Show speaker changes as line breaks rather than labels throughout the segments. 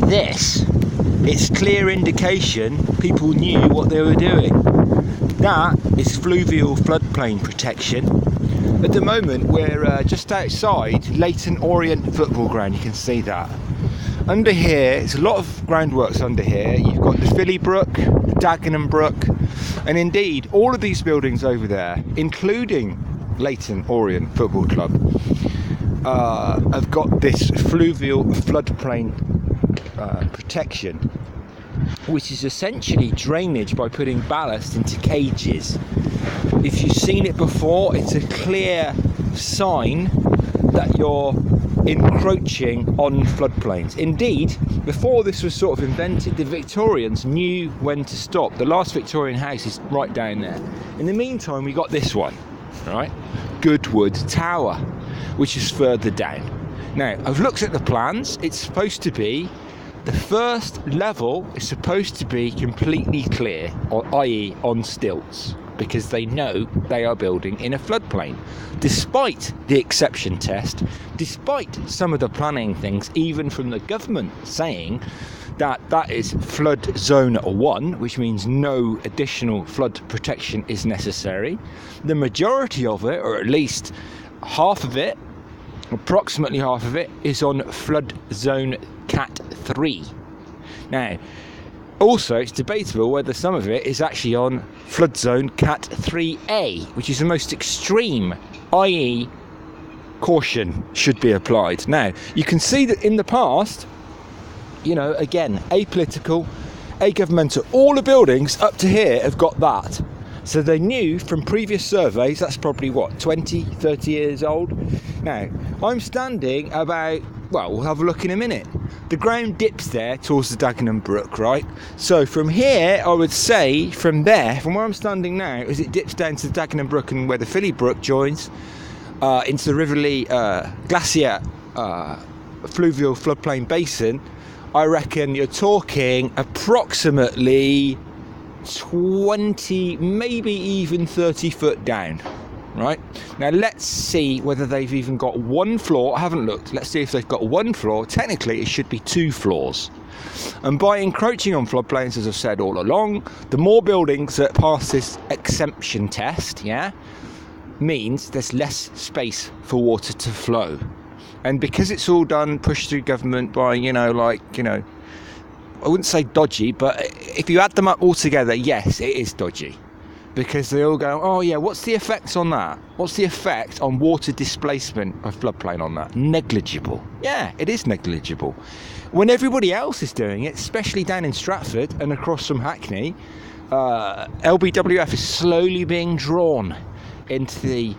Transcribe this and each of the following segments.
this, it's clear indication people knew what they were doing. That is fluvial floodplain protection. At the moment we're just outside Leyton Orient football ground, you can see that. Under here, it's a lot of groundworks under here. You've got the Filly Brook, the Dagenham Brook, and indeed all of these buildings over there, including Leyton Orient Football Club, have got this fluvial floodplain protection, which is essentially drainage by putting ballast into cages. If you've seen it before, it's a clear sign that you're encroaching on floodplains. Indeed, before this was sort of invented, the Victorians knew when to stop. The last Victorian house is right down there. In the meantime, we got this one, right? Goodwood Tower, which is further down. Now, I've looked at the plans. It's supposed to be, the first level is supposed to be completely clear, or i.e. on stilts, because they know they are building in a floodplain. Despite the exception test, despite some of the planning things, even from the government saying that that is flood zone 1, which means no additional flood protection is necessary, the majority of it, or at least half of it, approximately half of it, is on flood zone Cat 3. Now, also, it's debatable whether some of it is actually on flood zone Cat 3A, which is the most extreme, i.e. caution should be applied. Now, you can see that in the past, you know, again, apolitical, agovernmental, all the buildings up to here have got that. So they knew from previous surveys, that's probably what, 20, 30 years old. Now, I'm standing about, well, we'll have a look in a minute. The ground dips there towards the Dagenham Brook, right? So from here, I would say, from there, from where I'm standing now, as it dips down to the Dagenham Brook and where the Filly Brook joins, into the Riverlea Glacier fluvial floodplain basin, I reckon you're talking approximately 20, maybe even 30 foot down. Right, now let's see whether they've even got one floor. I haven't looked. Let's see if they've got one floor. Technically, it should be 2 floors. And by encroaching on floodplains, as I've said all along, the more buildings that pass this exemption test, yeah, means there's less space for water to flow. And because it's all done, pushed through government by, you know, like, you know, I wouldn't say dodgy, but if you add them up all together, yes, it is dodgy. Because they all go, oh yeah, what's the effects on that? What's the effect on water displacement of floodplain on that? Negligible. Yeah, it is negligible. When everybody else is doing it, especially down in Stratford and across from Hackney, LBWF is slowly being drawn into the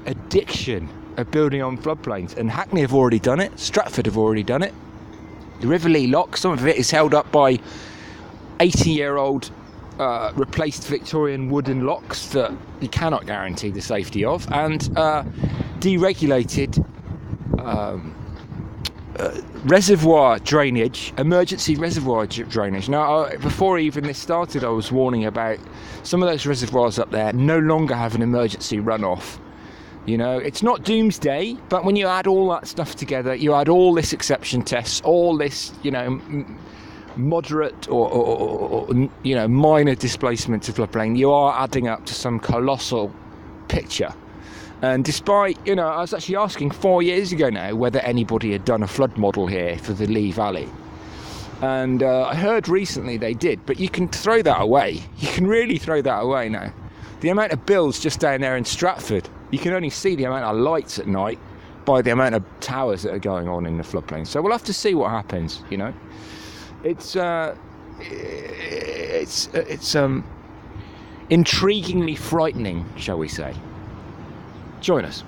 addiction of building on floodplains. And Hackney have already done it. Stratford have already done it. The Riverlea Lock, some of it is held up by 80-year-old replaced Victorian wooden locks that you cannot guarantee the safety of, and deregulated reservoir drainage, emergency reservoir drainage. Now, before even this started, I was warning about some of those reservoirs up there no longer have an emergency runoff. You know, it's not doomsday, but when you add all that stuff together, you add all this exception tests, all this, you know, moderate or you know, minor displacement to floodplain, you are adding up to some colossal picture. And despite, you know, I was actually asking 4 years ago now whether anybody had done a flood model here for the Lee Valley, and I heard recently they did, but you can throw that away. You can really throw that away now. The amount of bills just down there in Stratford, you can only see the amount of lights at night by the amount of towers that are going on in the floodplain. So we'll have to see what happens, you know. It's intriguingly frightening, shall we say. Join us.